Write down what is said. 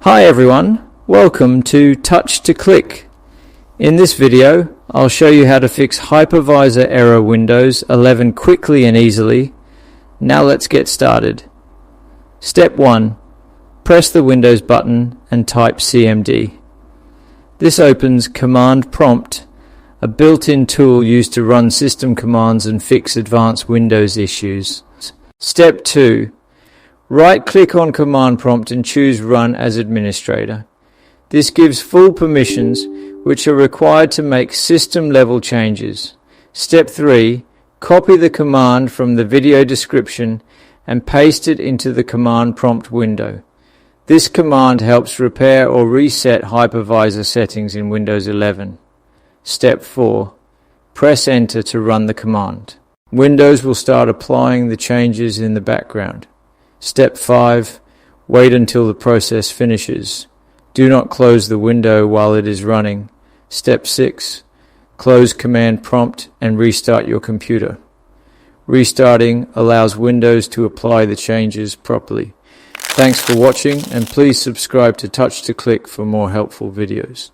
Hi everyone, welcome to Touch to Click. In this video, I'll show you how to fix Hypervisor error Windows 11 quickly and easily. Now let's get started. Step 1. Press the Windows button and type CMD. This opens Command Prompt, a built-in tool used to run system commands and fix advanced Windows issues. Step 2. Right-click on Command Prompt and choose Run as Administrator. This gives full permissions, which are required to make system-level changes. Step 3. Copy the command from the video description and paste it into the Command Prompt window. This command helps repair or reset Hypervisor settings in Windows 11. Step 4. Press Enter to run the command. Windows will start applying the changes in the background. Step 5. Wait until the process finishes. Do not close the window while it is running. Step 6. Close Command Prompt and restart your computer. Restarting allows Windows to apply the changes properly. Thanks for watching, and please subscribe to Touch to Click for more helpful videos.